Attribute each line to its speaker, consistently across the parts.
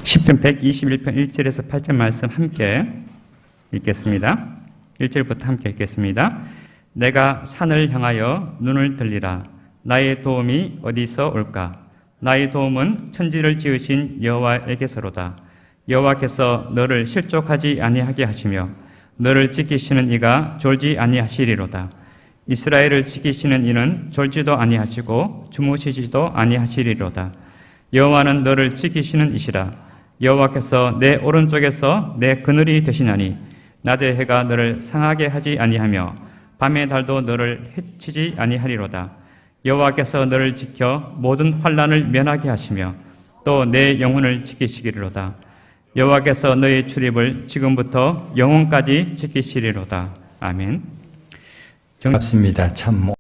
Speaker 1: 시편 121편 1절에서 8절 말씀 함께 읽겠습니다. 1절부터 함께 읽겠습니다. 내가 산을 향하여 눈을 들리라. 나의 도움이 어디서 올까? 나의 도움은 천지를 지으신 여호와에게서로다. 여호와께서 너를 실족하지 아니하게 하시며 너를 지키시는 이가 졸지 아니하시리로다. 이스라엘을 지키시는 이는 졸지도 아니하시고 주무시지도 아니하시리로다. 여호와는 너를 지키시는 이시라. 여호와께서 내 오른쪽에서 내 그늘이 되시나니 낮의 해가 너를 상하게 하지 아니하며 밤의 달도 너를 해치지 아니하리로다. 여호와께서 너를 지켜 모든 환난을 면하게 하시며 또 내 영혼을 지키시기로다. 여호와께서 너의 출입을 지금부터 영혼까지 지키시리로다. 아멘.
Speaker 2: 반갑습니다. 참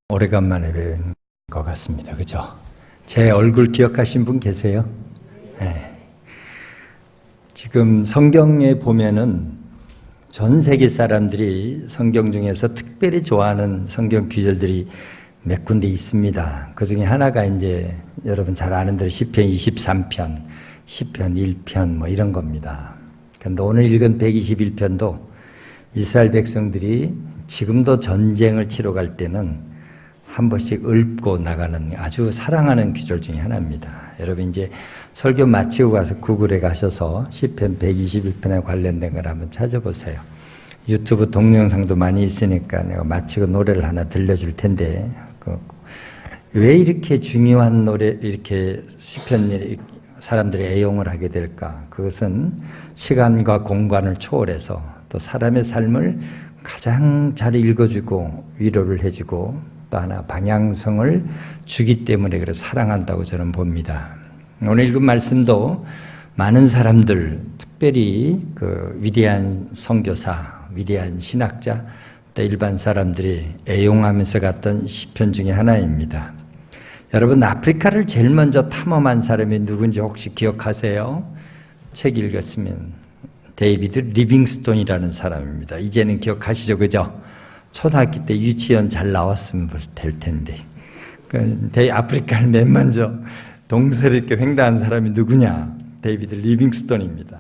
Speaker 2: 오래간만에 뵌 것 같습니다. 그죠? 제 얼굴 기억하신 분 계세요? 네. 지금 성경에 보면은 전 세계 사람들이 성경 중에서 특별히 좋아하는 성경 구절들이 몇 군데 있습니다. 그 중에 하나가 이제 여러분 잘 아는 대로 시편 23편, 시편 1편 뭐 이런 겁니다. 그런데 오늘 읽은 121편도 이스라엘 백성들이 지금도 전쟁을 치러 갈 때는 한 번씩 읊고 나가는 아주 사랑하는 구절 중에 하나입니다. 여러분 이제 설교 마치고 가서 구글에 가셔서 시편 121편에 관련된 걸 한번 찾아보세요. 유튜브 동영상도 많이 있으니까 내가 마치고 노래를 하나 들려줄 텐데 왜 이렇게 중요한 노래 이렇게 시편 사람들이 애용을 하게 될까? 그것은 시간과 공간을 초월해서 또 사람의 삶을 가장 잘 읽어주고 위로를 해주고 또 하나 방향성을 주기 때문에 그래 사랑한다고 저는 봅니다. 오늘 읽은 말씀도 많은 사람들, 특별히 그 위대한 선교사, 위대한 신학자, 또 일반 사람들이 애용하면서 갔던 시편 중에 하나입니다. 여러분 아프리카를 제일 먼저 탐험한 사람이 누군지 혹시 기억하세요? 책 읽었으면 데이비드 리빙스톤이라는 사람입니다. 이제는 기억하시죠, 그죠? 초등학교 때 유치원 잘 나왔으면 될 텐데. 아프리카를 맨 먼저 동서를 이렇게 횡단한 사람이 누구냐? 데이비드 리빙스톤입니다.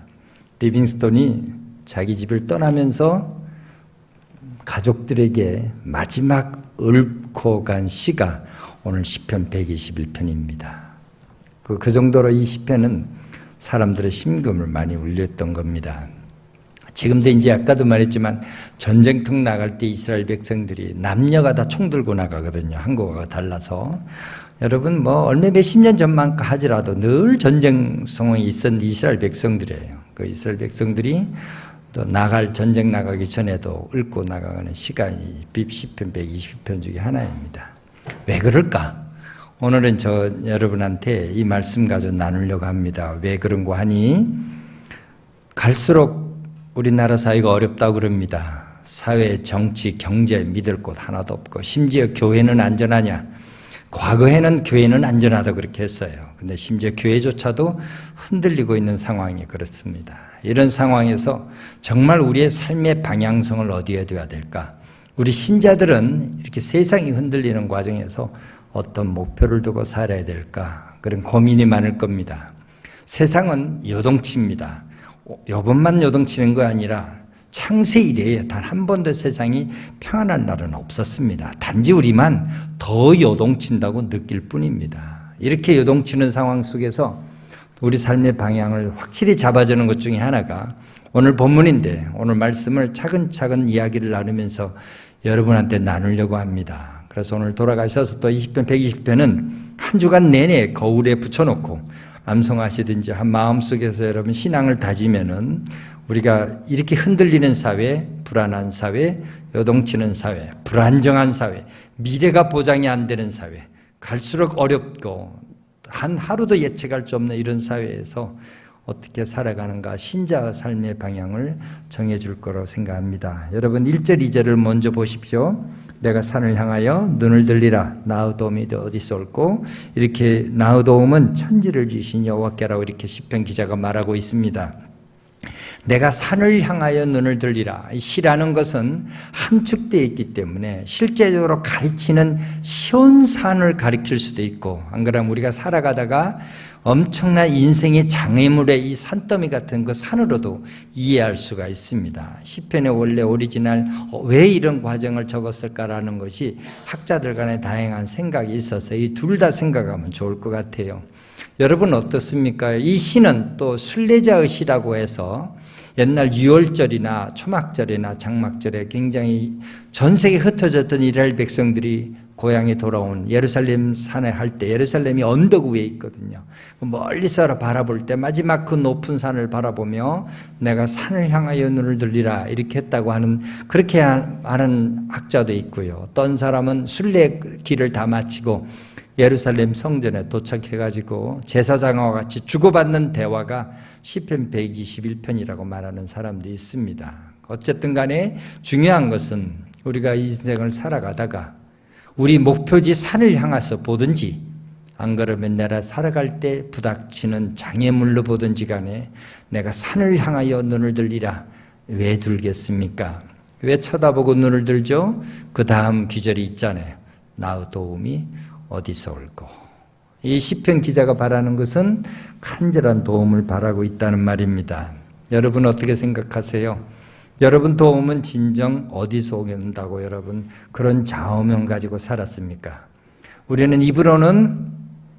Speaker 2: 리빙스톤이 자기 집을 떠나면서 가족들에게 마지막 읊고 간 시가 오늘 시편 121편입니다. 그 정도로 이 시편은 사람들의 심금을 많이 울렸던 겁니다. 지금도 이제 아까도 말했지만 전쟁터 나갈 때 이스라엘 백성들이 남녀가 다 총 들고 나가거든요. 한국과 달라서. 여러분 뭐 얼마 몇십 년 전만 하지라도 늘 전쟁 상황이 있었던 이스라엘 백성들이에요. 그 이스라엘 백성들이 또 전쟁 나가기 전에도 읊고 나가는 시간이 시편 120편 중에 하나입니다. 왜 그럴까? 오늘은 여러분한테 이 말씀 가지고 나누려고 합니다. 왜 그런고 하니 갈수록 우리나라 사회가 어렵다고 그럽니다. 사회, 정치, 경제 믿을 곳 하나도 없고 심지어 교회는 안전하냐? 과거에는 교회는 안전하다고 그렇게 했어요. 근데 심지어 교회조차도 흔들리고 있는 상황이 그렇습니다. 이런 상황에서 정말 우리의 삶의 방향성을 어디에 둬야 될까? 우리 신자들은 이렇게 세상이 흔들리는 과정에서 어떤 목표를 두고 살아야 될까? 그런 고민이 많을 겁니다. 세상은 요동칩니다. 요번만 요동치는 거 아니라 창세 이래에 단 한 번도 세상이 평안한 날은 없었습니다. 단지 우리만 더 요동친다고 느낄 뿐입니다. 이렇게 요동치는 상황 속에서 우리 삶의 방향을 확실히 잡아주는 것 중에 하나가 오늘 본문인데 오늘 말씀을 차근차근 이야기를 나누면서 여러분한테 나누려고 합니다. 그래서 오늘 돌아가셔서 또 20편, 120편은 한 주간 내내 거울에 붙여놓고 암송하시든지 한 마음속에서 여러분 신앙을 다지면은 우리가 이렇게 흔들리는 사회, 불안한 사회, 요동치는 사회, 불안정한 사회, 미래가 보장이 안 되는 사회, 갈수록 어렵고 한 하루도 예측할 수 없는 이런 사회에서 어떻게 살아가는가 신자 삶의 방향을 정해줄 거라고 생각합니다. 여러분 1절, 2절을 먼저 보십시오. 내가 산을 향하여 눈을 들리라. 나의 도움이 어디서 올고 이렇게 나의 도움은 천지를 지으신 여호와께라고 이렇게 시편 기자가 말하고 있습니다. 내가 산을 향하여 눈을 들리라. 시라는 것은 함축되어 있기 때문에 실제적으로 가르치는 시온산을 가리킬 수도 있고 안 그러면 우리가 살아가다가 엄청난 인생의 장애물의 이 산더미 같은 그 산으로도 이해할 수가 있습니다. 시편의 원래 오리지널 왜 이런 과정을 적었을까라는 것이 학자들 간에 다양한 생각이 있어서 이 둘 다 생각하면 좋을 것 같아요. 여러분 어떻습니까? 이 시는 또 순례자의 시라고 해서 옛날 유월절이나 초막절이나 장막절에 굉장히 전 세계에 흩어졌던 이스라엘 백성들이 고향에 돌아온 예루살렘 산에 할 때 예루살렘이 언덕 위에 있거든요. 멀리서 바라볼 때 마지막 그 높은 산을 바라보며 내가 산을 향하여 눈을 들리라 이렇게 했다고 하는 그렇게 하는 학자도 있고요. 어떤 사람은 순례길을 다 마치고 예루살렘 성전에 도착해가지고 제사장과 같이 주고받는 대화가 시편 121편이라고 말하는 사람도 있습니다. 어쨌든 간에 중요한 것은 우리가 이 인생을 살아가다가 우리 목표지 산을 향해서 보든지 안 그러면 내가 살아갈 때 부닥치는 장애물로 보든지 간에 내가 산을 향하여 눈을 들리라. 왜 들겠습니까? 왜 쳐다보고 눈을 들죠? 그 다음 귀절이 있잖아요. 나의 도움이 어디서 올고. 이 시편 기자가 바라는 것은 간절한 도움을 바라고 있다는 말입니다. 여러분 어떻게 생각하세요? 여러분 도움은 진정 어디서 온다고 여러분 그런 좌우명 가지고 살았습니까? 우리는 입으로는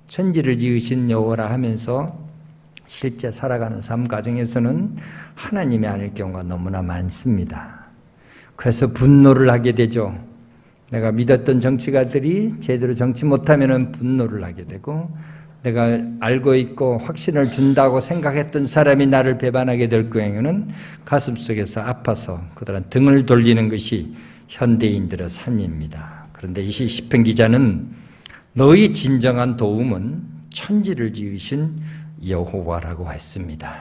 Speaker 2: 천지를 지으신 여호와라 하면서 실제 살아가는 삶 과정에서는 하나님이 아닐 경우가 너무나 많습니다. 그래서 분노를 하게 되죠. 내가 믿었던 정치가들이 제대로 정치 못하면 분노를 하게 되고 내가 알고 있고 확신을 준다고 생각했던 사람이 나를 배반하게 될 경우에는 가슴속에서 아파서 그들은 등을 돌리는 것이 현대인들의 삶입니다. 그런데 이 시편 기자는 너희 진정한 도움은 천지를 지으신 여호와라고 했습니다.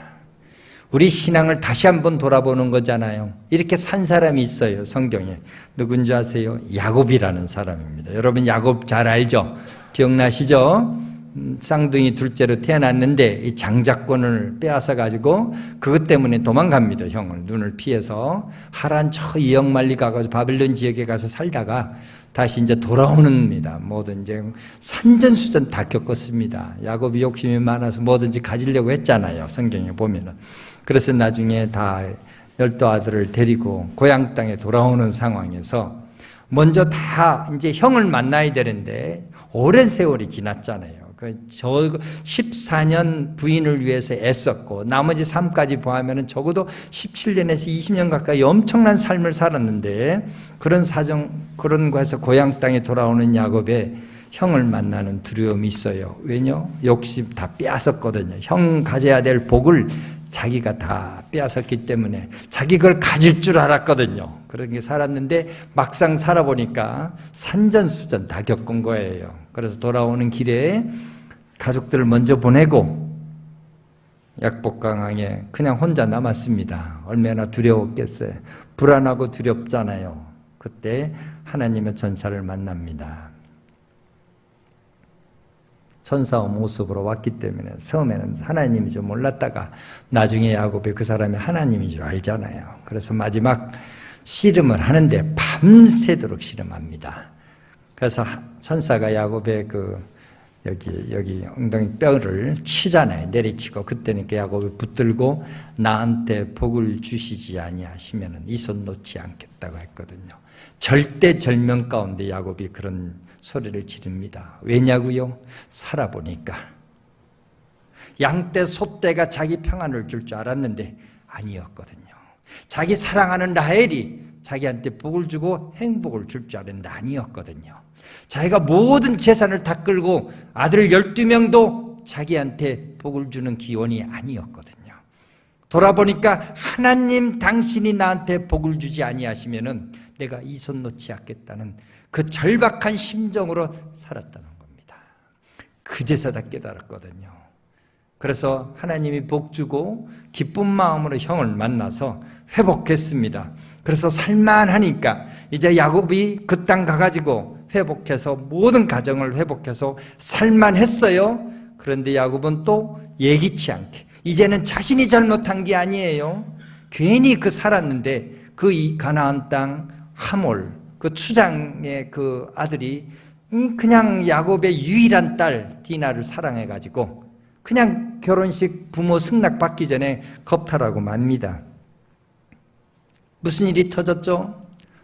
Speaker 2: 우리 신앙을 다시 한번 돌아보는 거잖아요. 이렇게 산 사람이 있어요, 성경에. 누군지 아세요? 야곱이라는 사람입니다. 여러분 야곱 잘 알죠? 기억나시죠? 쌍둥이 둘째로 태어났는데 이 장자권을 빼앗아 가지고 그것 때문에 도망갑니다. 형을 눈을 피해서 하란 저 이역 말리 가가지고 바벨론 지역에 가서 살다가 다시 이제 돌아오는입니다. 뭐든 이제 산전수전 다 겪었습니다. 야곱이 욕심이 많아서 뭐든지 가지려고 했잖아요. 성경에 보면은. 그래서 나중에 다 12 아들을 데리고 고향 땅에 돌아오는 상황에서 먼저 다 이제 형을 만나야 되는데 오랜 세월이 지났잖아요. 저 14년 부인을 위해서 애썼고 나머지 삶까지 포함하면 적어도 17년에서 20년 가까이 엄청난 삶을 살았는데 그런 사정, 그런 거에서 고향 땅에 돌아오는 야곱의 형을 만나는 두려움이 있어요. 왜냐? 욕심 다 빼앗았거든요. 형 가져야 될 복을 자기가 다 빼앗았기 때문에 자기 걸 가질 줄 알았거든요. 그렇게 살았는데 막상 살아보니까 산전수전 다 겪은 거예요. 그래서 돌아오는 길에 가족들을 먼저 보내고 약복강항에 그냥 혼자 남았습니다. 얼마나 두려웠겠어요. 불안하고 두렵잖아요. 그때 하나님의 천사를 만납니다. 천사의 모습으로 왔기 때문에 처음에는 하나님인 줄 몰랐다가 나중에 야곱이 그 사람이 하나님인 줄 알잖아요. 그래서 마지막 씨름을 하는데 밤새도록 씨름합니다. 그래서 천사가 야곱의 여기 엉덩이 뼈를 치잖아요. 내리치고 그때니까 야곱이 붙들고 나한테 복을 주시지 아니하시면 이 손 놓지 않겠다고 했거든요. 절대절명 가운데 야곱이 그런 소리를 지릅니다. 왜냐고요? 살아보니까 양떼 소떼가 자기 평안을 줄 줄 알았는데 아니었거든요. 자기 사랑하는 라헬이 자기한테 복을 주고 행복을 줄 줄 알았는데 아니었거든요. 자기가 모든 재산을 다 끌고 아들 12명도 자기한테 복을 주는 기원이 아니었거든요. 돌아보니까 하나님 당신이 나한테 복을 주지 아니하시면은 내가 이 손 놓지 않겠다는 그 절박한 심정으로 살았다는 겁니다. 그제서 다 깨달았거든요. 그래서 하나님이 복 주고 기쁜 마음으로 형을 만나서 회복했습니다. 그래서 살만하니까 이제 야곱이 그 땅 가가지고 회복해서 모든 가정을 회복해서 살만했어요. 그런데 야곱은 또 예기치 않게 이제는 자신이 잘못한 게 아니에요. 괜히 살았는데 그 가나안 땅 하몰 그 추장의 그 아들이 그냥 야곱의 유일한 딸 디나를 사랑해가지고 그냥 결혼식 부모 승낙 받기 전에 겁탈하고 맙니다. 무슨 일이 터졌죠?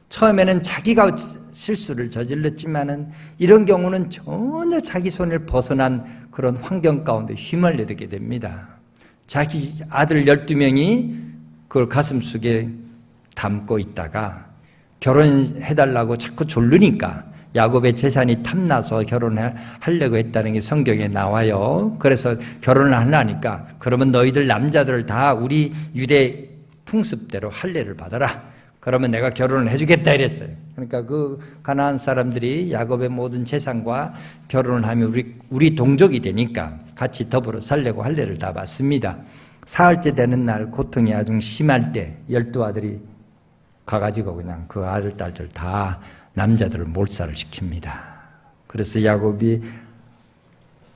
Speaker 2: 처음에는 자기가 실수를 저질렀지만은 이런 경우는 전혀 자기 손을 벗어난 그런 환경 가운데 휘말려들게 됩니다. 자기 아들 12명이 그걸 가슴속에 담고 있다가 결혼해달라고 자꾸 졸르니까 야곱의 재산이 탐나서 결혼하려고 했다는 게 성경에 나와요. 그래서 결혼을 하려니까 그러면 너희들 남자들 다 우리 유대 풍습대로 할례를 받아라. 그러면 내가 결혼을 해주겠다 이랬어요. 그러니까 그 가나안 사람들이 야곱의 모든 재산과 결혼을 하면 우리 동족이 되니까 같이 더불어 살려고 할례를 다 받습니다. 사흘째 되는 날 고통이 아주 심할 때 12아들이 가가지고 그냥 그 아들, 딸들 다 남자들을 몰살을 시킵니다. 그래서 야곱이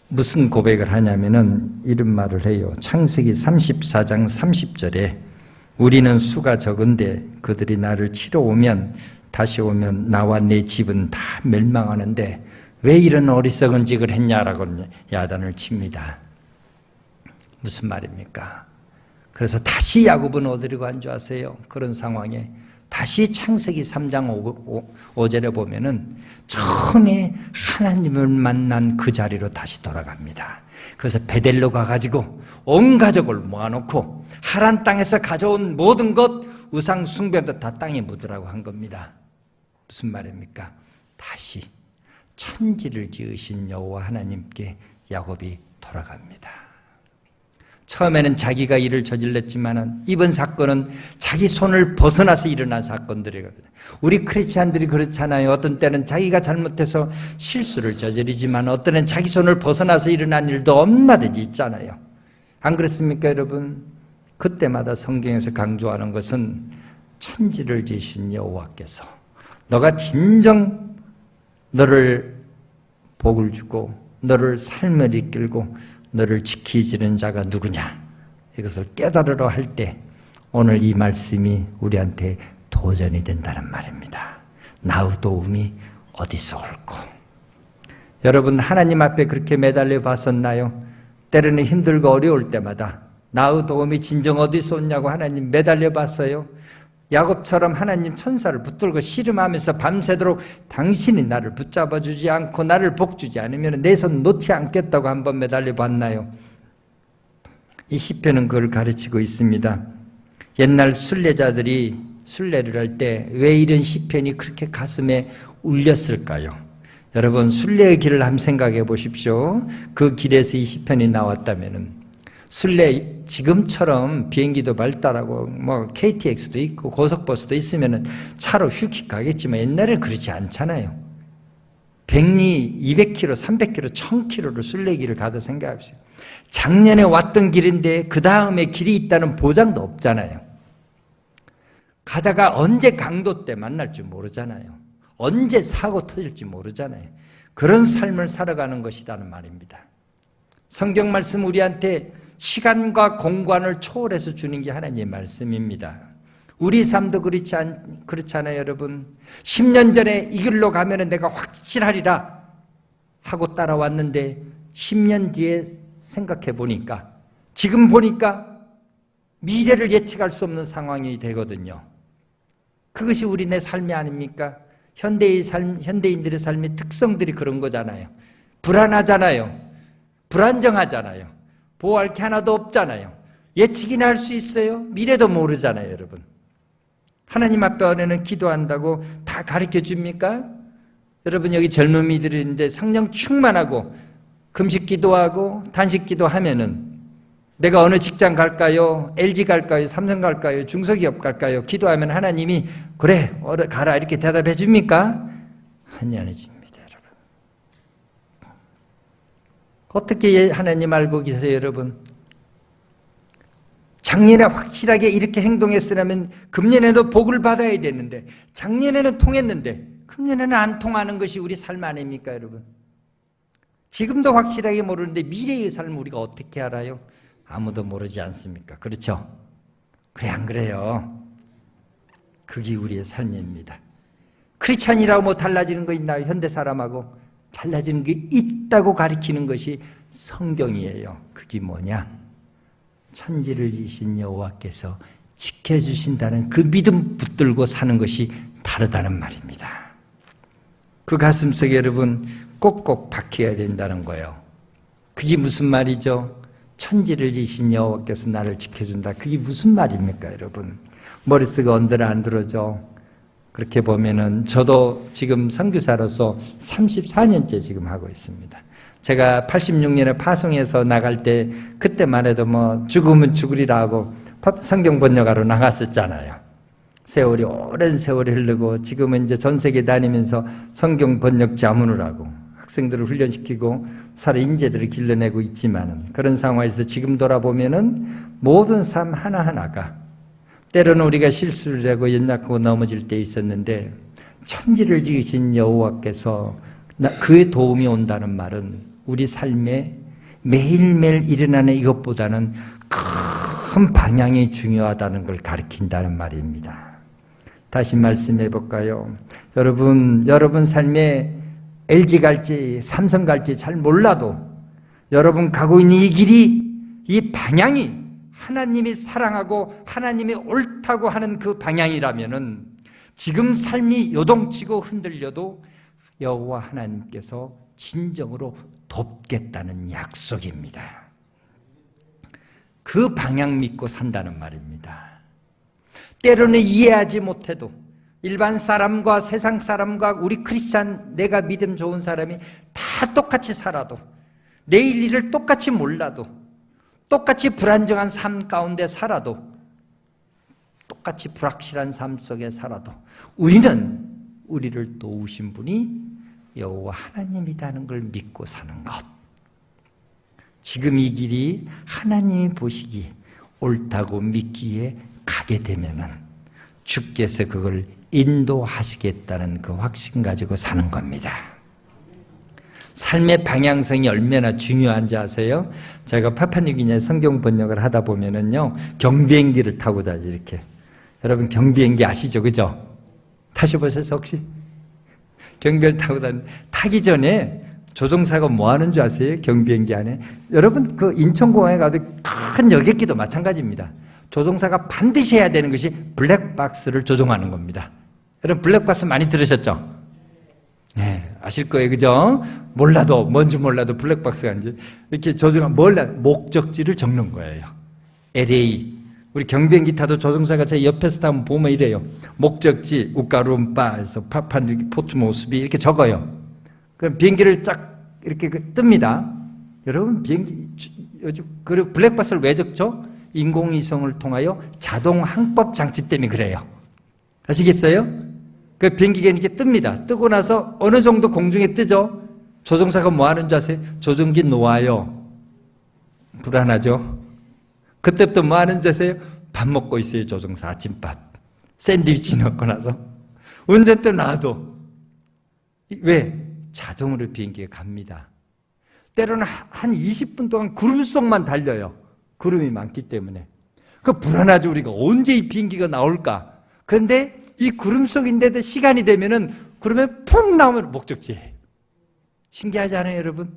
Speaker 2: 무슨 고백을 하냐면은 이런 말을 해요. 창세기 34장 30절에 우리는 수가 적은데 그들이 나를 치러 오면 다시 오면 나와 내 집은 다 멸망하는데 왜 이런 어리석은 짓을 했냐라고 야단을 칩니다. 무슨 말입니까? 그래서 다시 야곱은 어디로 간 줄 아세요? 그런 상황에 다시 창세기 3장 5절에 보면은 처음에 하나님을 만난 그 자리로 다시 돌아갑니다. 그래서 베델로 가가지고 온 가족을 모아놓고 하란 땅에서 가져온 모든 것 우상 숭배도 다 땅에 묻으라고 한 겁니다. 무슨 말입니까? 다시 천지를 지으신 여호와 하나님께 야곱이 돌아갑니다. 처음에는 자기가 일을 저질렀지만은 이번 사건은 자기 손을 벗어나서 일어난 사건들이거든요. 우리 크리스찬들이 그렇잖아요. 어떤 때는 자기가 잘못해서 실수를 저지르지만 어떤 때는 자기 손을 벗어나서 일어난 일도 얼마든지 있잖아요. 안 그렇습니까, 여러분? 그때마다 성경에서 강조하는 것은 천지를 지으신 여호와께서 너가 진정 너를 복을 주고 너를 삶을 이끌고 너를 지키시는 자가 누구냐 이것을 깨달으러 할 때 오늘 이 말씀이 우리한테 도전이 된다는 말입니다. 나의 도움이 어디서 올고. 여러분 하나님 앞에 그렇게 매달려 봤었나요? 때로는 힘들고 어려울 때마다 나의 도움이 진정 어디서 오냐고 하나님 매달려 봤어요. 야곱처럼 하나님 천사를 붙들고 씨름하면서 밤새도록 당신이 나를 붙잡아 주지 않고 나를 복주지 않으면 내 손 놓지 않겠다고 한번 매달려 봤나요? 이 시편은 그걸 가르치고 있습니다. 옛날 순례자들이 순례를 할 때 왜 이런 시편이 그렇게 가슴에 울렸을까요? 여러분 순례의 길을 한번 생각해 보십시오. 그 길에서 이 시편이 나왔다면은 순례 지금처럼 비행기도 발달하고 뭐 KTX도 있고 고속버스도 있으면은 차로 휴식 가겠지만 옛날에는 그렇지 않잖아요. 백리 200km, 300km, 1000km를 순례길을 가다 생각해보세요. 작년에 왔던 길인데 그 다음에 길이 있다는 보장도 없잖아요. 가다가 언제 강도 때 만날 줄 모르잖아요. 언제 사고 터질지 모르잖아요. 그런 삶을 살아가는 것이라는 말입니다. 성경 말씀 우리한테 시간과 공간을 초월해서 주는 게 하나님의 말씀입니다. 우리 삶도 그렇잖아요, 여러분. 10년 전에 이 길로 가면 내가 확실하리라 하고 따라왔는데 10년 뒤에 생각해 보니까 지금 보니까 미래를 예측할 수 없는 상황이 되거든요. 그것이 우리네 삶이 아닙니까? 현대인들의 삶의 특성들이 그런 거잖아요. 불안하잖아요. 불안정하잖아요. 보호할 게 하나도 없잖아요. 예측이나 할 수 있어요? 미래도 모르잖아요, 여러분. 하나님 앞에 은혜는 기도한다고 다 가르쳐 줍니까? 여러분 여기 젊은이들이 있는데 성령 충만하고 금식 기도하고 단식 기도하면은 내가 어느 직장 갈까요? LG 갈까요? 삼성 갈까요? 중소기업 갈까요? 기도하면 하나님이 그래 가라 이렇게 대답해 줍니까? 아니 안 해줍니다, 여러분. 어떻게 하나님 알고 계세요, 여러분? 작년에 확실하게 이렇게 행동했으라면 금년에도 복을 받아야 되는데 작년에는 통했는데 금년에는 안 통하는 것이 우리 삶 아닙니까, 여러분? 지금도 확실하게 모르는데 미래의 삶을 우리가 어떻게 알아요? 아무도 모르지 않습니까? 그렇죠? 그래 안 그래요? 그게 우리의 삶입니다. 크리스찬이라고 뭐 달라지는 거 있나요? 현대 사람하고 달라지는 게 있다고 가리키는 것이 성경이에요. 그게 뭐냐? 천지를 지으신 여호와께서 지켜주신다는 그 믿음 붙들고 사는 것이 다르다는 말입니다. 그 가슴속에 여러분 꼭꼭 박혀야 된다는 거예요. 그게 무슨 말이죠? 천지를 지으신 여호와께서 나를 지켜준다. 그게 무슨 말입니까, 여러분? 머릿속에 언더를 안 들어져. 그렇게 보면은 저도 지금 선교사로서 34년째 지금 하고 있습니다. 제가 86년에 파송해서 나갈 때 그때만 해도 뭐 죽으면 죽으리라 하고 성경 번역하러 나갔었잖아요. 세월이 오랜 세월이 흐르고 지금은 이제 전 세계 다니면서 성경 번역 자문을 하고 학생들을 훈련시키고 살아 인재들을 길러내고 있지만은 그런 상황에서 지금 돌아보면은 모든 삶 하나하나가 때로는 우리가 실수를 하고 연약하고 넘어질 때 있었는데 천지를 지으신 여호와께서 그의 도움이 온다는 말은 우리 삶에 매일매일 일어나는 이것보다는 큰 방향이 중요하다는 걸 가리킨다는 말입니다. 다시 말씀해 볼까요? 여러분 삶에 LG 갈지 삼성 갈지 잘 몰라도 여러분 가고 있는 이 길이, 이 방향이 하나님이 사랑하고 하나님이 옳다고 하는 그 방향이라면은 지금 삶이 요동치고 흔들려도 여호와 하나님께서 진정으로 돕겠다는 약속입니다. 그 방향 믿고 산다는 말입니다. 때로는 이해하지 못해도 일반 사람과 세상 사람과 우리 크리스찬, 내가 믿음 좋은 사람이 다 똑같이 살아도 내일 일을 똑같이 몰라도 똑같이 불안정한 삶 가운데 살아도 똑같이 불확실한 삶 속에 살아도 우리를 도우신 분이 여호와 하나님이라는 걸 믿고 사는 것. 지금 이 길이 하나님이 보시기에 옳다고 믿기에 가게 되면은 주께서 그걸 인도하시겠다는 그 확신 가지고 사는 겁니다. 삶의 방향성이 얼마나 중요한지 아세요? 제가 파파뉴기니아 성경 번역을 하다 보면은요, 경비행기를 타고 다니 이렇게. 여러분 경비행기 아시죠, 그죠? 타셔보셨어요 혹시? 경비를 타고 타기 전에 조종사가 뭐 하는 줄 아세요? 경비행기 안에. 여러분 그 인천공항에 가도 큰 여객기도 마찬가지입니다. 조종사가 반드시 해야 되는 것이 블랙박스를 조종하는 겁니다. 여러분 블랙박스 많이 들으셨죠? 네, 아실 거예요, 그죠? 몰라도 뭔지 몰라도 블랙박스가 이제 이렇게 조종하면 목적지를 적는 거예요. LA. 우리 경비행기 타도 조종사가 제 옆에서 타면 보면 이래요. 목적지 우까룸바에서 파판두기 포트모스비 이렇게 적어요. 그럼 비행기를 쫙 이렇게 뜹니다. 여러분 비행기 요즘 그 블랙박스를 왜 적죠? 인공위성을 통하여 자동 항법 장치 때문에 그래요. 아시겠어요? 그 비행기가 이렇게 뜹니다. 뜨고 나서 어느 정도 공중에 뜨죠? 조종사가 뭐 하는 줄 아세요? 조종기 놓아요. 불안하죠? 그때부터 뭐 하는 줄 아세요? 밥 먹고 있어요, 조종사. 아침밥. 샌드위치 넣고 나서. 운전대 놔도. 왜? 자동으로 비행기가 갑니다. 때로는 한 20분 동안 구름 속만 달려요. 구름이 많기 때문에. 그 불안하죠, 우리가. 언제 이 비행기가 나올까? 그런데 이 구름 속인데도 시간이 되면은 구름에 퐁 나오면 목적지예요. 신기하지 않아요, 여러분?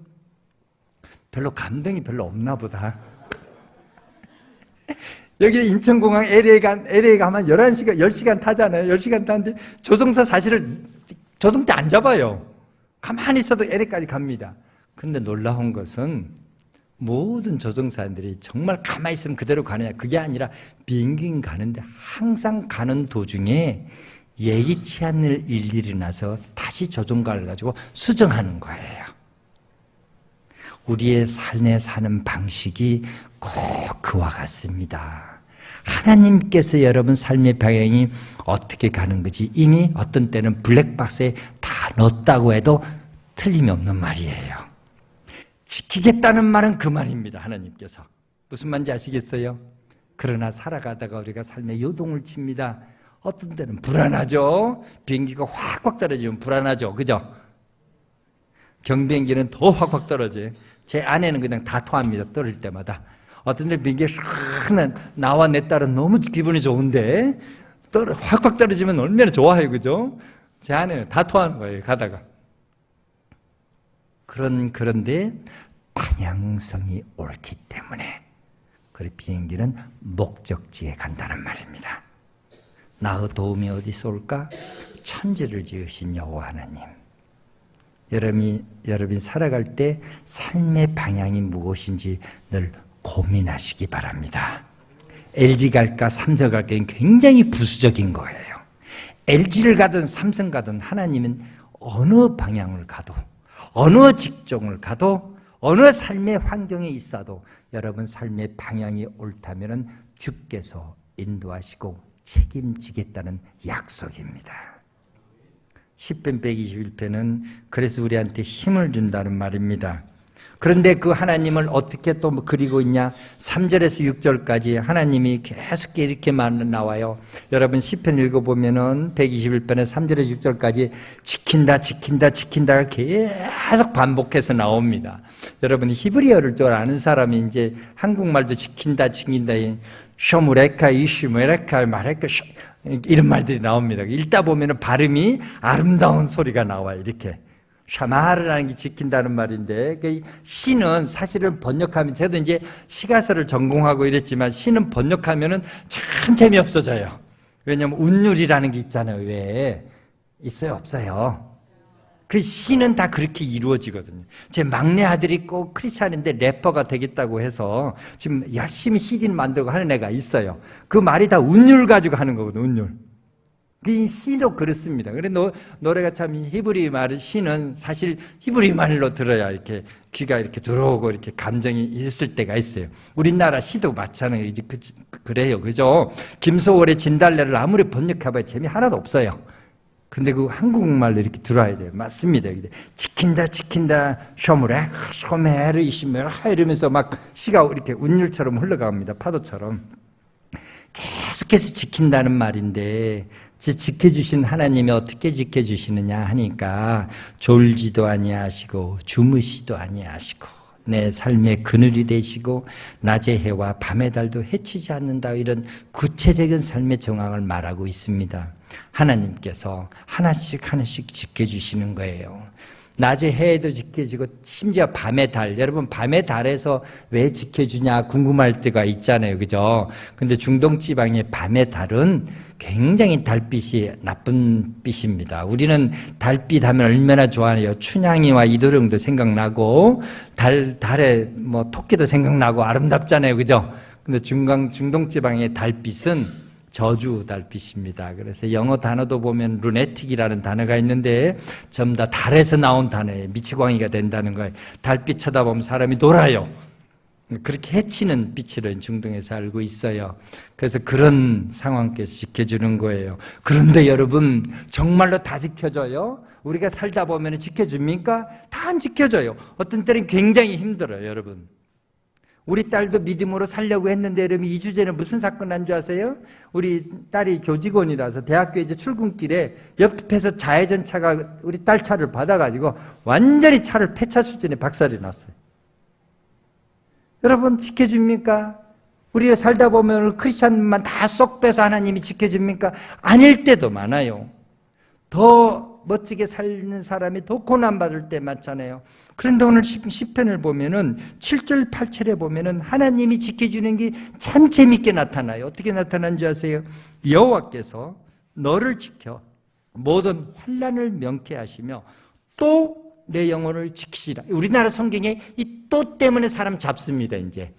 Speaker 2: 별로 감동이 별로 없나 보다. 여기 인천공항 LA 가면 11시간, 10시간 타잖아요. 10시간 타는데 조종사 사실은 조종대 안 잡아요. 가만히 있어도 LA까지 갑니다. 그런데 놀라운 것은 모든 조종사들이 정말 가만히 있으면 그대로 가느냐, 그게 아니라 비행기 가는데 항상 가는 도중에 예기치 않는 일들이 나서 다시 조종관을 가지고 수정하는 거예요. 우리의 삶에 사는 방식이 꼭 그와 같습니다. 하나님께서 여러분 삶의 방향이 어떻게 가는 거지 이미 어떤 때는 블랙박스에 다 넣었다고 해도 틀림이 없는 말이에요. 지키겠다는 말은 그 말입니다. 하나님께서. 무슨 말인지 아시겠어요? 그러나 살아가다가 우리가 삶에 요동을 칩니다. 어떤 때는 불안하죠. 비행기가 확확 떨어지면 불안하죠. 그죠? 경비행기는 더 확확 떨어져요. 제 아내는 그냥 다 토합니다. 떨어질 때마다. 어떤 때 비행기가 샥 나와 내 딸은 너무 기분이 좋은데 확확 떨어지면 얼마나 좋아요. 그죠? 제 아내는 다 토하는 거예요. 가다가. 그런데 방향성이 옳기 때문에 그래 비행기는 목적지에 간다는 말입니다. 나의 도움이 어디서 올까? 천지를 지으신 여호와 하나님. 여러분이 살아갈 때 삶의 방향이 무엇인지 늘 고민하시기 바랍니다. LG 갈까 삼성 갈까 굉장히 부수적인 거예요. LG를 가든 삼성 가든 하나님은 어느 방향을 가도 어느 직종을 가도 어느 삶의 환경에 있어도 여러분 삶의 방향이 옳다면 주께서 인도하시고 책임지겠다는 약속입니다. 10편 121편은 그래서 우리한테 힘을 준다는 말입니다. 그런데 그 하나님을 어떻게 또 그리고 있냐? 3절에서 6절까지 하나님이 계속 이렇게 나와요. 여러분 10편 읽어보면은 121편에 3절에서 6절까지 지킨다 지킨다 지킨다가 계속 반복해서 나옵니다. 여러분 히브리어를 좀 아는 사람이 이제 한국말도 지킨다 지킨다 쇼무레카 이슈무레카 마레카 이런 말들이 나옵니다. 읽다 보면은 발음이 아름다운 소리가 나와요. 이렇게 샤마르라는 게 지킨다는 말인데, 시는 사실은 번역하면, 저도 이제 시가서를 전공하고 이랬지만, 시는 번역하면은 참 재미없어져요. 왜냐면 운율이라는 게 있잖아요. 왜? 있어요? 없어요? 그 시는 다 그렇게 이루어지거든요. 제 막내 아들이 꼭 크리스찬인데 래퍼가 되겠다고 해서 지금 열심히 CD를 만들고 하는 애가 있어요. 그 말이 다 운율 가지고 하는 거거든요. 운율. 그 시도 그렇습니다. 그래 노래가 참 히브리 말 시는 사실 히브리 말로 들어야 이렇게 귀가 이렇게 들어오고 이렇게 감정이 있을 때가 있어요. 우리나라 시도 마찬가지예요. 그래요, 그죠? 김소월의 진달래를 아무리 번역해봐야 재미 하나도 없어요. 근데 그 한국말로 이렇게 들어야 돼요. 맞습니다. 지킨다, 지킨다, 쇼무레, 쇼메르, 이시메르, 이러면서 막 시가 이렇게 운율처럼 흘러갑니다. 파도처럼. 계속해서 지킨다는 말인데, 지켜주신 하나님이 어떻게 지켜주시느냐 하니까, 졸지도 아니하시고, 주무시도 아니하시고, 내 삶의 그늘이 되시고, 낮의 해와 밤의 달도 해치지 않는다. 이런 구체적인 삶의 정황을 말하고 있습니다. 하나님께서 하나씩 하나씩 지켜주시는 거예요. 낮의 해에도 지켜지고 심지어 밤의 달, 여러분 밤의 달에서 왜 지켜주냐 궁금할 때가 있잖아요, 그죠? 근데 중동 지방의 밤의 달은 굉장히 달빛이 나쁜 빛입니다. 우리는 달빛 하면 얼마나 좋아해요. 춘향이와 이도령도 생각나고 달에 뭐 토끼도 생각나고 아름답잖아요, 그죠? 근데 중동 지방의 달빛은 저주 달빛입니다. 그래서 영어 단어도 보면 루네틱이라는 단어가 있는데 전부 다 달에서 나온 단어예요. 미치광이가 된다는 거예요. 달빛 쳐다보면 사람이 놀아요. 그렇게 해치는 빛으로 중동에서 알고 있어요. 그래서 그런 상황께서 지켜주는 거예요. 그런데 여러분 정말로 다 지켜줘요? 우리가 살다 보면 지켜줍니까? 다 안 지켜줘요. 어떤 때는 굉장히 힘들어요, 여러분. 우리 딸도 믿음으로 살려고 했는데 여러분 2주 전에 무슨 사건 난 줄 아세요? 우리 딸이 교직원이라서 대학교 이제 출근길에 옆에서 좌회전 차가 우리 딸 차를 받아가지고 완전히 차를 폐차 수준에 박살이 났어요. 여러분 지켜줍니까? 우리가 살다 보면 크리스찬만 다 쏙 빼서 하나님이 지켜줍니까? 아닐 때도 많아요. 더 멋지게 살는 사람이 더 고난받을 때 많잖아요. 그런데 오늘 10편을 보면은 7절 8절에 보면은 하나님이 지켜주는 게 참 재밌게 나타나요. 어떻게 나타나는 줄 아세요? 여호와께서 너를 지켜 모든 환난을 명쾌하시며 또 내 영혼을 지키시라. 우리나라 성경에 이 또 때문에 사람 잡습니다. 이제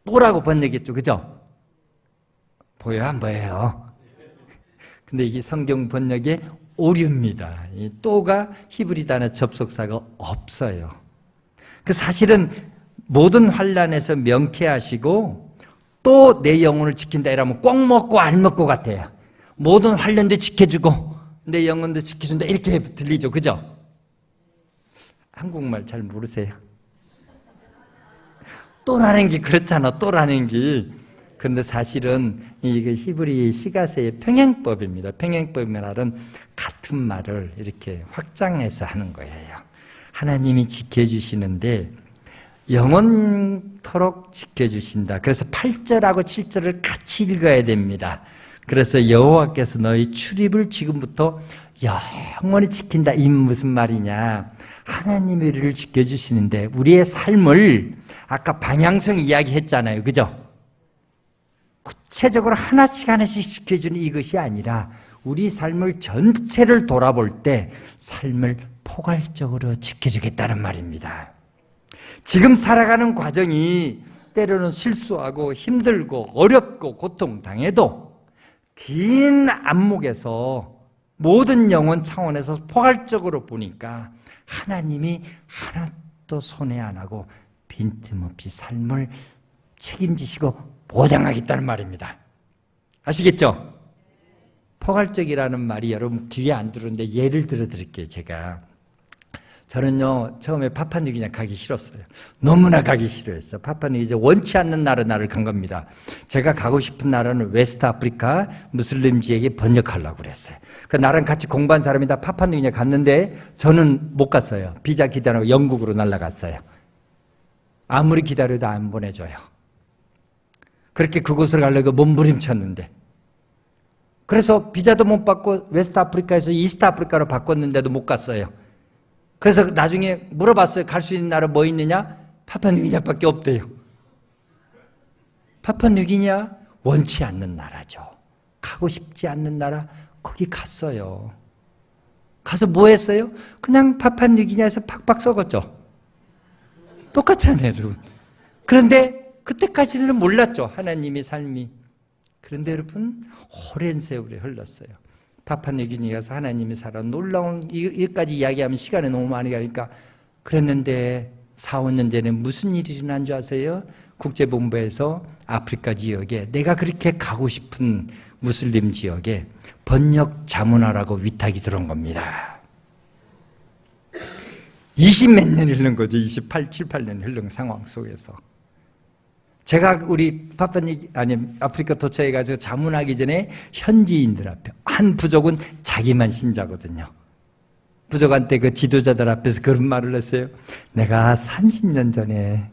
Speaker 2: 또라고 번역했죠, 그죠? 보여요, 안 보여요? 근데 이게 성경 번역에 오류입니다. 이 또가 히브리 단어 접속사가 없어요. 그 사실은 모든 환난에서 명쾌하시고 또 내 영혼을 지킨다 이러면 꼭 먹고 알 먹고 같아요. 모든 환난도 지켜주고 내 영혼도 지켜준다 이렇게 들리죠, 그죠? 한국말 잘 모르세요? 또라는 게 그렇잖아, 또라는 게. 근데 사실은 이게 히브리 시가서의 평행법입니다. 평행법의 말은 같은 말을 이렇게 확장해서 하는 거예요. 하나님이 지켜주시는데 영원토록 지켜주신다. 그래서 8절하고 7절을 같이 읽어야 됩니다. 그래서 여호와께서 너희 출입을 지금부터 영원히 지킨다. 이 무슨 말이냐? 하나님이 우리를 지켜주시는데 우리의 삶을 아까 방향성 이야기했잖아요. 그죠? 구체적으로 하나씩 하나씩 지켜주는 이것이 아니라 우리 삶을 전체를 돌아볼 때 삶을 포괄적으로 지켜주겠다는 말입니다. 지금 살아가는 과정이 때로는 실수하고 힘들고 어렵고 고통당해도 긴 안목에서 모든 영혼 차원에서 포괄적으로 보니까 하나님이 하나도 손해 안 하고 빈틈없이 삶을 책임지시고 보장하겠다는 말입니다. 아시겠죠? 포괄적이라는 말이 여러분 귀에 안 들어오는데 예를 들어 드릴게요. 저는요 처음에 파푸아뉴기니아 가기 싫었어요. 너무나 가기 싫어했어요. 파푸아뉴기니아 원치 않는 나라를 간 겁니다. 제가 가고 싶은 나라는 웨스트 아프리카 무슬림 지역에 번역하려고 그랬어요. 그 나랑 같이 공부한 사람이 다 파푸아뉴기니아 갔는데 저는 못 갔어요. 비자 기다리고 영국으로 날아갔어요. 아무리 기다려도 안 보내줘요. 그렇게 그곳을 가려고 몸부림쳤는데 그래서 비자도 못 받고 웨스트 아프리카에서 이스트 아프리카로 바꿨는데도 못 갔어요. 그래서 나중에 물어봤어요. 갈 수 있는 나라 뭐 있느냐? 파푸아뉴기니아밖에 없대요. 파푸아뉴기니아 원치 않는 나라죠. 가고 싶지 않는 나라 거기 갔어요. 가서 뭐 했어요? 그냥 파푸아뉴기니아에서 팍팍 썩었죠. 똑같잖아요, 여러분. 그런데 그때까지는 몰랐죠. 하나님의 삶이. 그런데 여러분 오랜 세월이 흘렀어요. 파푸아뉴기니아에서 하나님이 살아 놀라운 여기까지 이야기하면 시간이 너무 많이 가니까 그랬는데 4, 5년 전에 무슨 일이 일어난 줄 아세요? 국제본부에서 아프리카 지역에 내가 그렇게 가고 싶은 무슬림 지역에 번역 자문하라고 위탁이 들어온 겁니다. 20몇 년이 흐른 거죠. 7, 8년 흐른 상황 속에서. 제가 우리 아프리카 도착해가지고 자문하기 전에 현지인들 앞에 한 부족은 자기만 신자거든요. 부족한테 그 지도자들 앞에서 그런 말을 했어요. 내가 30년 전에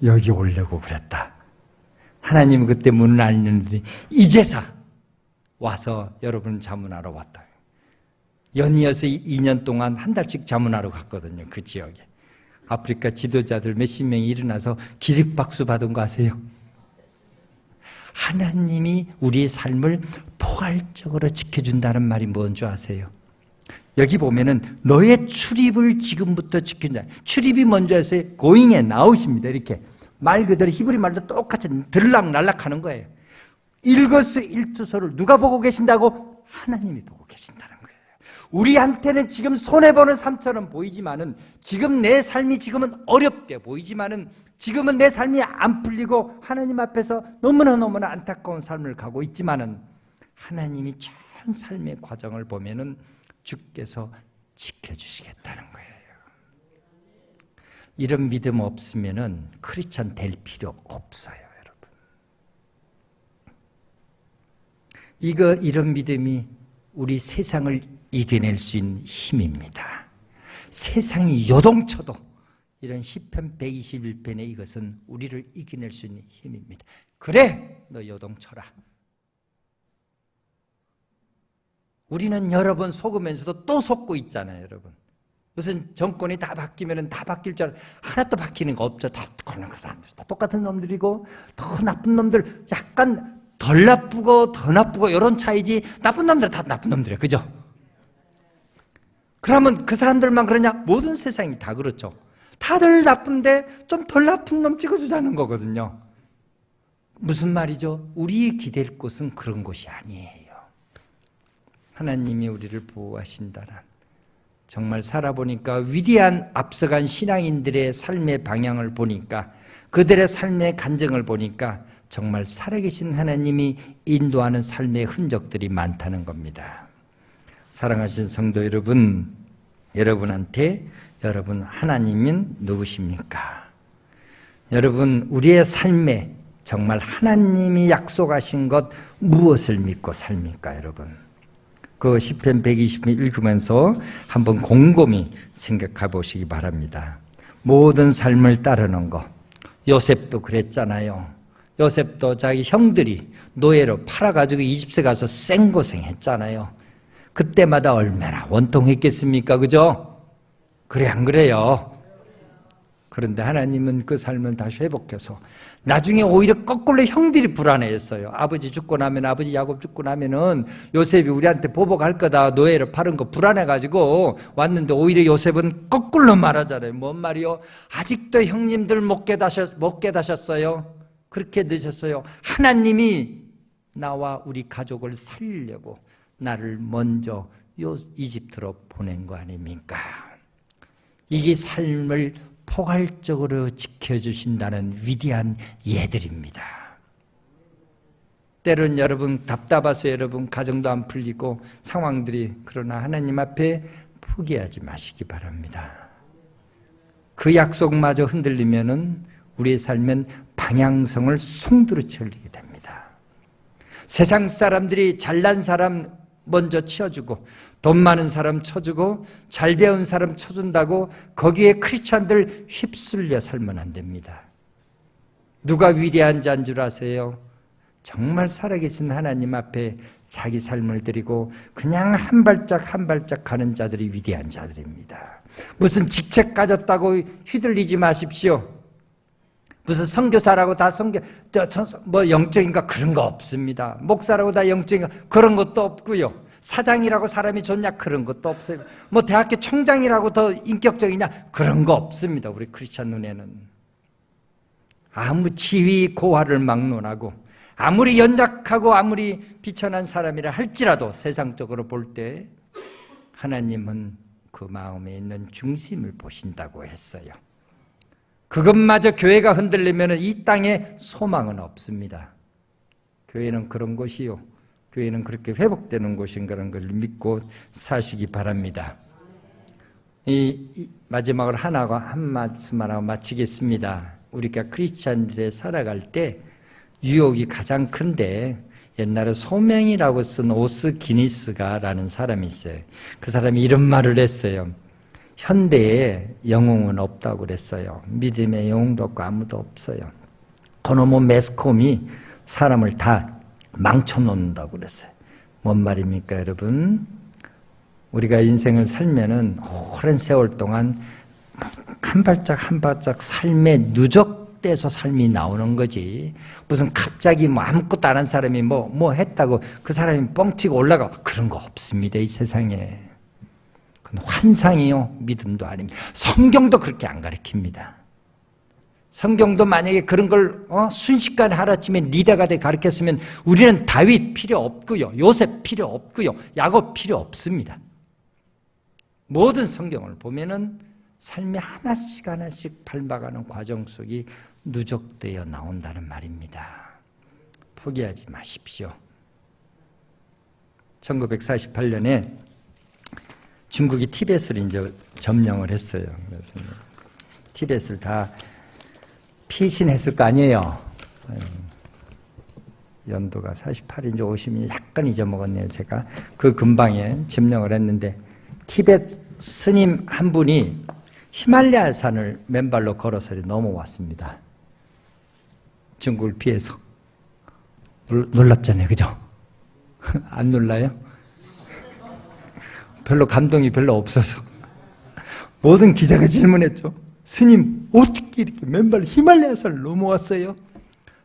Speaker 2: 여기 오려고 그랬다. 하나님은 그때 문을 안 열는데 이제서 와서 여러분 자문하러 왔다. 연이어서 2년 동안 한 달씩 자문하러 갔거든요. 그 지역에. 아프리카 지도자들 몇십 명이 일어나서 기립박수 받은 거 아세요? 하나님이 우리의 삶을 포괄적으로 지켜준다는 말이 뭔지 아세요? 여기 보면은 너의 출입을 지금부터 지킨다. 출입이 먼저 해서 going and out입니다. 이렇게 말 그대로 히브리 말도 똑같이 들락날락 하는 거예요. 일거수일투소를 누가 보고 계신다고? 하나님이 보고 계신다는 거예요. 우리한테는 지금 손해보는 삶처럼 보이지만은 지금 내 삶이 지금은 어렵게 보이지만은 지금은 내 삶이 안 풀리고 하나님 앞에서 너무나 안타까운 삶을 가고 있지만은 하나님이 전 삶의 과정을 보면은 주께서 지켜주시겠다는 거예요. 이런 믿음 없으면은 크리스찬 될 필요 없어요, 여러분. 이런 믿음이 우리 세상을 이겨낼 수 있는 힘입니다. 세상이 요동쳐도 이런 시편 121편의 이것은 우리를 이겨낼 수 있는 힘입니다. 그래, 너 요동쳐라. 우리는 여러 번 속으면서도 또 속고 있잖아요, 여러분. 무슨 정권이 다 바뀌면 다 바뀔 줄 하나도 바뀌는 거 없죠. 다 그 사람들 다 똑같은 놈들이고 더 나쁜 놈들 약간 덜 나쁘고 더 나쁘고 이런 차이지 나쁜 놈들은 다 나쁜 놈들이에요. 그죠? 그러면 그 사람들만 그러냐? 모든 세상이 다 그렇죠. 다들 나쁜데 좀 덜 나쁜 놈 찍어주자는 거거든요. 무슨 말이죠? 우리 기댈 곳은 그런 곳이 아니에요. 하나님이 우리를 보호하신다란 정말 살아보니까 위대한 앞서간 신앙인들의 삶의 방향을 보니까 그들의 삶의 간증을 보니까 정말 살아계신 하나님이 인도하는 삶의 흔적들이 많다는 겁니다. 사랑하신 성도 여러분, 여러분한테 여러분 하나님은 누구십니까? 여러분 우리의 삶에 정말 하나님이 약속하신 것 무엇을 믿고 삽니까, 여러분? 그 시편 120편 읽으면서 한번 곰곰이 생각해 보시기 바랍니다. 모든 삶을 따르는 거. 요셉도 그랬잖아요. 요셉도 자기 형들이 노예로 팔아가지고 이집트 가서 생고생했잖아요. 그때마다 얼마나 원통했겠습니까? 그죠? 그래 안 그래요? 그런데 하나님은 그 삶을 다시 회복해서 나중에 오히려 거꾸로 형들이 불안해했어요. 아버지 죽고 나면, 아버지 야곱 죽고 나면은 요셉이 우리한테 보복할 거다, 노예를 파는 거 불안해가지고 왔는데 오히려 요셉은 거꾸로 말하잖아요. 뭔 말이요? 아직도 형님들 못 깨닫셨어요? 그렇게 늦었어요. 하나님이 나와 우리 가족을 살리려고 나를 먼저 이집트로 보낸 거 아닙니까? 이게 삶을 포괄적으로 지켜주신다는 위대한 예들입니다. 때론 여러분 답답해서 여러분 가정도 안 풀리고 상황들이, 그러나 하나님 앞에 포기하지 마시기 바랍니다. 그 약속마저 흔들리면은 우리의 삶은 방향성을 송두리째 흘리게 됩니다. 세상 사람들이 잘난 사람 먼저 치워주고 돈 많은 사람 쳐주고 잘 배운 사람 쳐준다고 거기에 크리스찬들 휩쓸려 살면 안 됩니다. 누가 위대한 자인 줄 아세요? 정말 살아계신 하나님 앞에 자기 삶을 드리고 그냥 한 발짝 한 발짝 가는 자들이 위대한 자들입니다. 무슨 직책 가졌다고 휘둘리지 마십시오. 무슨 선교사라고 다 영적인가 그런 거 없습니다. 목사라고 다 영적인가 그런 것도 없고요. 사장이라고 사람이 좋냐 그런 것도 없어요. 뭐 대학교 총장이라고 더 인격적이냐 그런 거 없습니다. 우리 크리스찬 눈에는 아무 지위 고하를 막론하고 아무리 연약하고 아무리 비천한 사람이라 할지라도 세상적으로 볼 때 하나님은 그 마음에 있는 중심을 보신다고 했어요. 그것마저 교회가 흔들리면 이 땅에 소망은 없습니다. 교회는 그런 곳이요. 교회는 그렇게 회복되는 곳인가라는 걸 믿고 사시기 바랍니다. 마지막으로 한 말씀만 하고 마치겠습니다. 우리가 크리스찬들에 살아갈 때 유혹이 가장 큰데 옛날에 소명이라고 쓴 오스 기니스가라는 사람이 있어요. 그 사람이 이런 말을 했어요. 현대에 영웅은 없다고 그랬어요. 믿음의 영웅도 없고 아무도 없어요. 그놈의 매스컴이 사람을 다 망쳐놓는다고 그랬어요. 뭔 말입니까, 여러분? 우리가 인생을 살면은 오랜 세월 동안 한 발짝 한 발짝 삶에 누적돼서 삶이 나오는 거지. 무슨 갑자기 뭐 아무것도 안 한 사람이 뭐 했다고 그 사람이 뻥치고 올라가 그런 거 없습니다, 이 세상에. 그건 환상이요, 믿음도 아닙니다. 성경도 그렇게 안 가르칩니다. 성경도 만약에 그런 걸 순식간에 하루아침에 리더가 돼 가르쳤으면 우리는 다윗 필요 없고요, 요셉 필요 없고요, 야곱 필요 없습니다. 모든 성경을 보면은 삶이 하나씩 하나씩 밟아가는 과정 속이 누적되어 나온다는 말입니다. 포기하지 마십시오. 1948년에 중국이 티벳을 이제 점령을 했어요. 그래서 티벳을 다 피신했을 거 아니에요. 연도가 48인지 50인지 약간 잊어먹었네요. 제가 그 근방에 점령을 했는데 티벳 스님 한 분이 히말라야 산을 맨발로 걸어서 넘어왔습니다. 중국을 피해서. 놀랍잖아요, 그죠? 안 놀라요? 별로 감동이 별로 없어서 모든 기자가 질문했죠. 스님, 어떻게 이렇게 맨발로 히말라야 산을 넘어왔어요?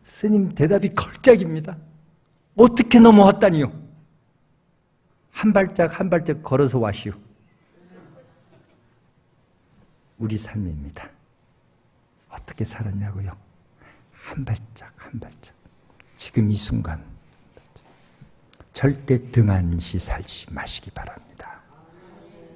Speaker 2: 스님 대답이 걸작입니다. 어떻게 넘어왔다니요? 한 발짝 한 발짝 걸어서 왔시오. 우리 삶입니다. 어떻게 살았냐고요? 한 발짝 한 발짝. 지금 이 순간 절대 등한시 살지 마시기 바랍니다.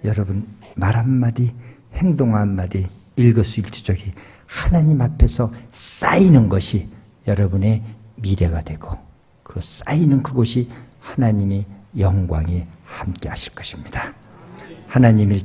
Speaker 2: 여러분 말 한마디 행동 한마디 일거수일투족이 하나님 앞에서 쌓이는 것이 여러분의 미래가 되고 그 쌓이는 그곳이 하나님의 영광에 함께 하실 것입니다. 하나님이